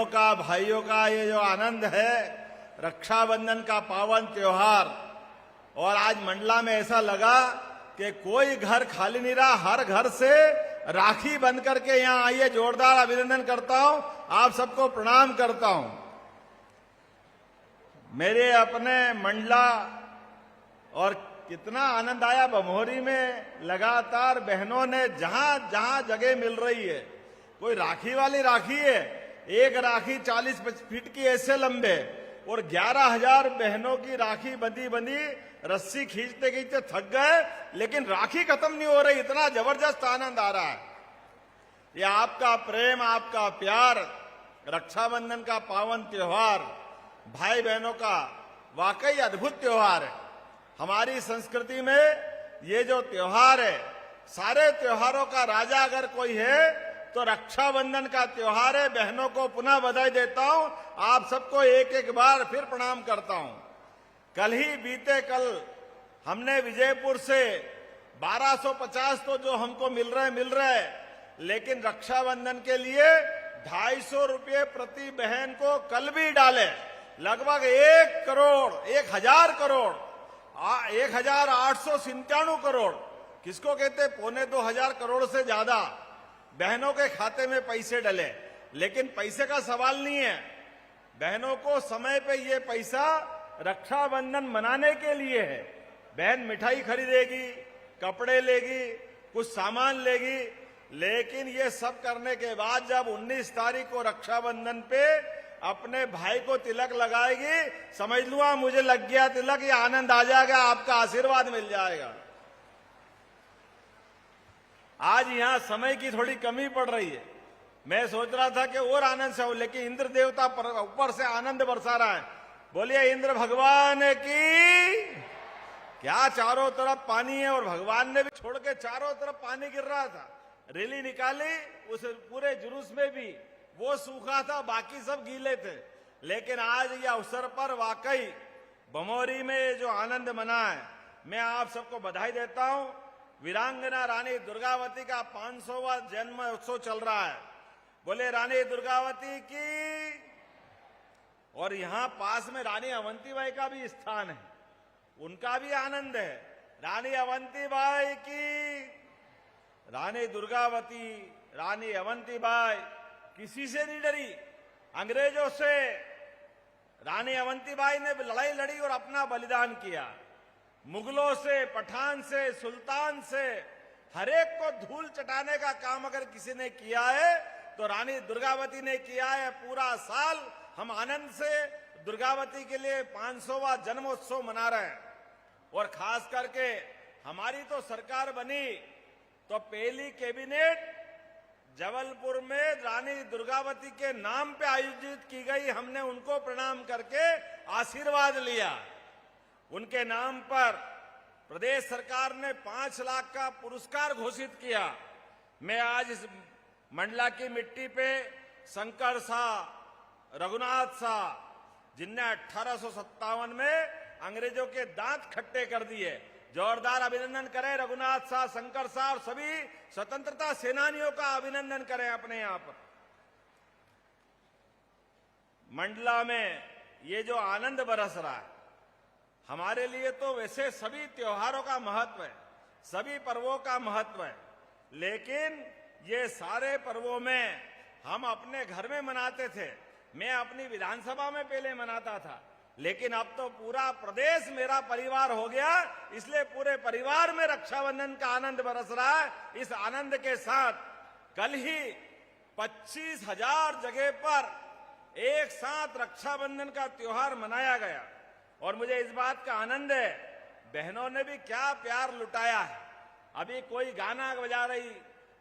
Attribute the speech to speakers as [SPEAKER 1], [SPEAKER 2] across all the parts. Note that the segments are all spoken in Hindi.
[SPEAKER 1] बहनों का, भाइयों का ये जो आनंद है, रक्षाबंधन का पावन त्योहार। और आज मंडला में ऐसा लगा कि कोई घर खाली नहीं रहा, हर घर से राखी बंध करके यहां आइए। जोरदार अभिनंदन करता हूं, आप सबको प्रणाम करता हूं। मेरे अपने मंडला और कितना आनंद आया बमोरी में। लगातार बहनों ने जहां जहां जगह मिल रही है, कोई राखी वाली राखी है, एक राखी 40 फीट की ऐसे लंबे, और 11,000 बहनों की राखी बंधी बंधी रस्सी खींचते खींचते थक गए, लेकिन राखी खत्म नहीं हो रही। इतना जबरदस्त आनंद आ रहा है। ये आपका प्रेम, आपका प्यार, रक्षाबंधन का पावन त्योहार, भाई बहनों का वाकई अद्भुत त्योहार है। हमारी संस्कृति में ये जो त्योहार है, सारे त्योहारों का राजा अगर कोई है तो रक्षाबंधन का त्योहार है। बहनों को पुनः बधाई देता हूं, आप सबको एक एक बार फिर प्रणाम करता हूं। बीते कल हमने विजयपुर से 1250 तो जो हमको मिल रहे, लेकिन रक्षाबंधन के लिए 250 रुपये प्रति बहन को कल भी डाले। लगभग 1,000 करोड़ 1,897 करोड़, किसको कहते 2,25,000 करोड़ से ज्यादा बहनों के खाते में पैसे डले। लेकिन पैसे का सवाल नहीं है, बहनों को समय पे ये पैसा रक्षाबंधन मनाने के लिए है। बहन मिठाई खरीदेगी, कपड़े लेगी, कुछ सामान लेगी, लेकिन ये सब करने के बाद जब 19 तारीख को रक्षाबंधन पे अपने भाई को तिलक लगाएगी, समझ लूंगा मुझे लग गया तिलक, ये आनंद आ जाएगा, आपका आशीर्वाद मिल जाएगा। आज यहां समय की थोड़ी कमी पड़ रही है। मैं सोच रहा था कि और आनंद से हो, लेकिन इंद्र देवता ऊपर से आनंद बरसा रहा है। बोलिए इंद्र भगवान की। क्या चारों तरफ पानी है, और भगवान ने भी छोड़ के चारों तरफ पानी गिर रहा था। रैली निकाली, उस पूरे जुलूस में भी वो सूखा था, बाकी सब गीले थे। लेकिन आज ये अवसर पर वाकई बमोरी में जो आनंद मना है, मैं आप सबको बधाई देता हूं। वीरांगना रानी दुर्गावती का 500वां जन्म उत्सव चल रहा है। बोले रानी दुर्गावती की। और यहां पास में रानी अवंतीबाई का भी स्थान है, उनका भी आनंद है। रानी अवंतीबाई की। रानी दुर्गावती, रानी अवंतीबाई किसी से नहीं डरी, अंग्रेजों से। रानी अवंतीबाई ने लड़ाई लड़ी और अपना बलिदान किया। मुगलों से, पठान से, सुल्तान से, हरेक को धूल चटाने का काम अगर किसी ने किया है तो रानी दुर्गावती ने किया है। पूरा साल हम आनंद से दुर्गावती के लिए 500वां जन्मोत्सव मना रहे हैं। और खास करके हमारी तो सरकार बनी तो पहली कैबिनेट जबलपुर में रानी दुर्गावती के नाम पे आयोजित की गई। हमने उनको प्रणाम करके आशीर्वाद लिया। उनके नाम पर प्रदेश सरकार ने 5 लाख का पुरस्कार घोषित किया। मैं आज इस मंडला की मिट्टी पे शंकर शाह, रघुनाथ शाह, जिनने 1857 में अंग्रेजों के दांत खट्टे कर दिए, जोरदार अभिनंदन करें रघुनाथ शाह, शंकर शाह और सभी स्वतंत्रता सेनानियों का अभिनंदन करें अपने यहां पर। मंडला में ये जो आनंद बरस रहा है, हमारे लिए तो वैसे सभी त्योहारों का महत्व है, सभी पर्वों का महत्व है, लेकिन ये सारे पर्वों में हम अपने घर में मनाते थे। मैं अपनी विधानसभा में पहले मनाता था, लेकिन अब तो पूरा प्रदेश मेरा परिवार हो गया, इसलिए पूरे परिवार में रक्षाबंधन का आनंद बरस रहा है। इस आनंद के साथ कल ही 25,000 जगह पर एक साथ रक्षाबंधन का त्योहार मनाया गया। और मुझे इस बात का आनंद है, बहनों ने भी क्या प्यार लुटाया है। अभी कोई गाना बजा रही,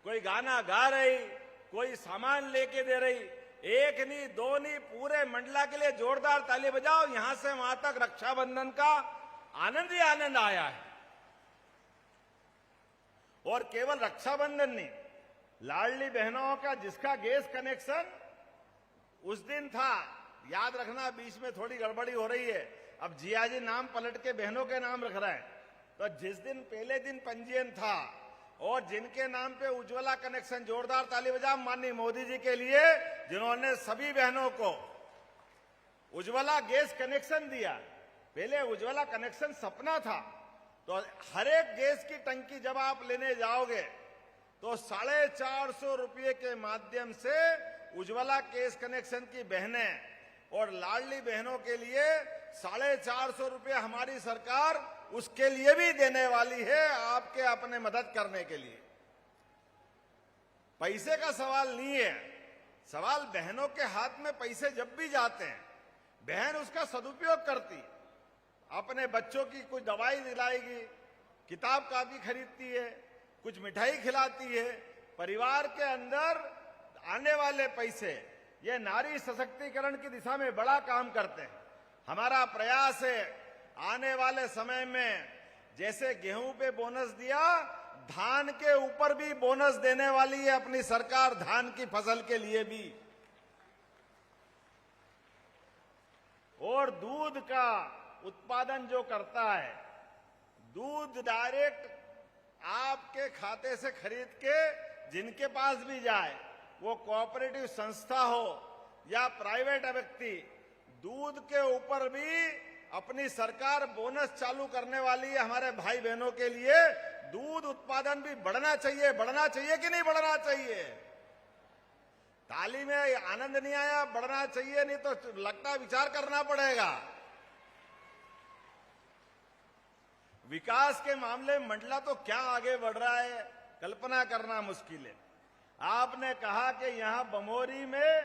[SPEAKER 1] कोई गाना गा रही, कोई सामान लेके दे रही। एक नहीं, दो नहीं, पूरे मंडला के लिए जोरदार ताली बजाओ। यहां से वहां तक रक्षाबंधन का आनंद ही आनंद आया है। और केवल रक्षाबंधन नहीं, लाडली बहनों का जिसका गैस कनेक्शन उस दिन था, याद रखना, बीच में थोड़ी गड़बड़ी हो रही है। अब जियाजी नाम पलट के बहनों के नाम रख रहे हैं। तो जिस दिन पहले दिन पंजीयन था, और जिनके नाम पे उज्ज्वला कनेक्शन, जोरदार ताली बजाओ माननीय मोदी जी के लिए, जिन्होंने सभी बहनों को उज्ज्वला गैस कनेक्शन दिया। पहले उज्ज्वला कनेक्शन सपना था, तो हर एक गैस की टंकी जब आप लेने जाओगे तो 450 रुपये के माध्यम से उज्ज्वला गैस कनेक्शन की बहनें और लाडली बहनों के लिए 450 रुपये हमारी सरकार उसके लिए भी देने वाली है, आपके अपने मदद करने के लिए। पैसे का सवाल नहीं है, सवाल बहनों के हाथ में पैसे जब भी जाते हैं, बहन उसका सदुपयोग करती, अपने बच्चों की कुछ दवाई दिलाएगी, किताब कापी खरीदती है, कुछ मिठाई खिलाती है, परिवार के अंदर आने वाले पैसे ये नारी सशक्तिकरण की दिशा में बड़ा काम करते हैं। हमारा प्रयास है आने वाले समय में जैसे गेहूं पे बोनस दिया, धान के ऊपर भी बोनस देने वाली है अपनी सरकार, धान की फसल के लिए भी। और दूध का उत्पादन जो करता है, दूध डायरेक्ट आपके खाते से खरीद के जिनके पास भी जाए, वो कोऑपरेटिव संस्था हो या प्राइवेट व्यक्ति, दूध के ऊपर भी अपनी सरकार बोनस चालू करने वाली है हमारे भाई बहनों के लिए। दूध उत्पादन भी बढ़ना चाहिए, बढ़ना चाहिए कि नहीं बढ़ना चाहिए? ताली में आनंद नहीं आया? बढ़ना चाहिए, नहीं तो लगता विचार करना पड़ेगा। विकास के मामले में मंडला तो क्या आगे बढ़ रहा है, कल्पना करना मुश्किल है। आपने कहा कि यहां बमोरी में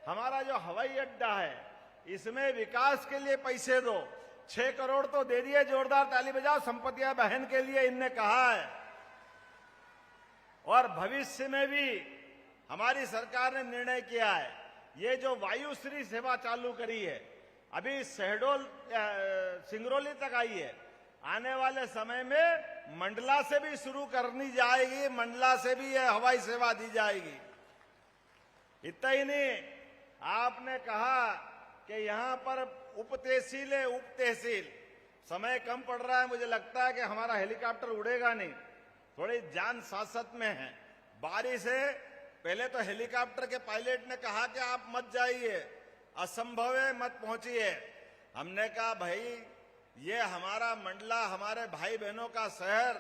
[SPEAKER 1] हमारा जो हवाई अड्डा है, इसमें विकास के लिए पैसे दो। 6 करोड़ तो दे दिए, जोरदार ताली बजाओ संपतिया बहन के लिए, इनने कहा है। और भविष्य में भी हमारी सरकार ने निर्णय किया है, ये जो वायुश्री सेवा चालू करी है, अभी शहडोल सिंगरौली तक आई है, आने वाले समय में मंडला से भी शुरू करनी जाएगी, मंडला से भी यह हवाई सेवा दी जाएगी। इतना ही नहीं, आपने कहा कि यहां पर उप तहसील है, उप तहसील। समय कम पड़ रहा है, मुझे लगता है कि हमारा हेलीकॉप्टर उड़ेगा नहीं, थोड़ी जान सासत में है। बारिश है, पहले तो हेलीकॉप्टर के पायलट ने कहा कि आप मत जाइए, असंभव है, मत पहुंचिए। हमने कहा भाई ये हमारा मंडला, हमारे भाई बहनों का शहर,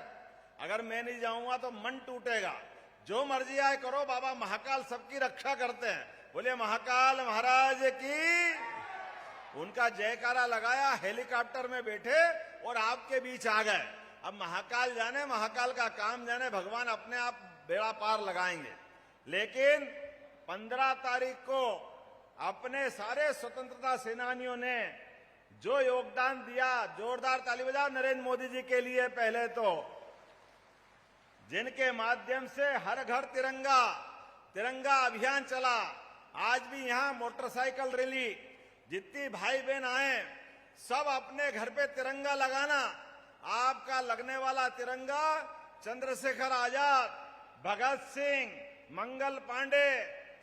[SPEAKER 1] अगर मैं नहीं जाऊंगा तो मन टूटेगा। जो मर्जी आए करो, बाबा महाकाल सबकी रक्षा करते हैं। बोले महाकाल महाराज की। उनका जयकारा लगाया, हेलीकॉप्टर में बैठे और आपके बीच आ गए। अब महाकाल जाने, महाकाल का काम जाने, भगवान अपने आप बेड़ा पार लगाएंगे। लेकिन 15 तारीख को अपने सारे स्वतंत्रता सेनानियों ने जो योगदान दिया, जोरदार ताली बजाओ नरेंद्र मोदी जी के लिए। पहले तो जिनके माध्यम से हर घर तिरंगा, तिरंगा अभियान चला। आज भी यहां मोटरसाइकिल रैली, जितनी भाई बहन आए सब अपने घर पे तिरंगा लगाना। आपका लगने वाला तिरंगा चंद्रशेखर आजाद, भगत सिंह, मंगल पांडे,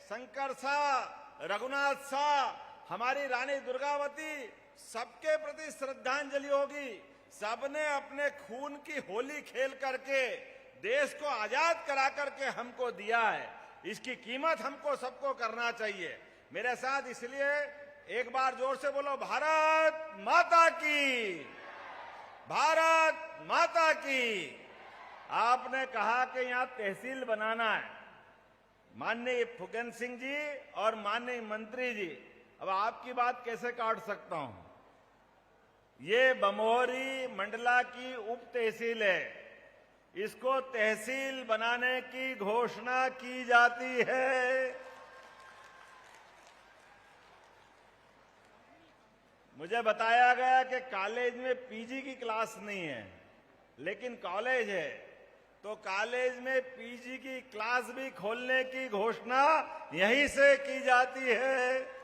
[SPEAKER 1] शंकर शाह, रघुनाथ शाह, हमारी रानी दुर्गावती, सबके प्रति श्रद्धांजलि होगी। सबने अपने खून की होली खेल करके देश को आजाद करा करके हमको दिया है। इसकी कीमत हमको सबको करना चाहिए। मेरे साथ इसलिए एक बार जोर से बोलो, भारत माता की, भारत माता की। आपने कहा कि यहां तहसील बनाना है, माननीय फुकन सिंह जी और माननीय मंत्री जी। अब आपकी बात कैसे काट सकता हूं? ये बमोरी मंडला की उप तहसील है, इसको तहसील बनाने की घोषणा की जाती है। मुझे बताया गया कि कॉलेज में पीजी की क्लास नहीं है, लेकिन कॉलेज है, तो कॉलेज में पीजी की क्लास भी खोलने की घोषणा यहीं से की जाती है।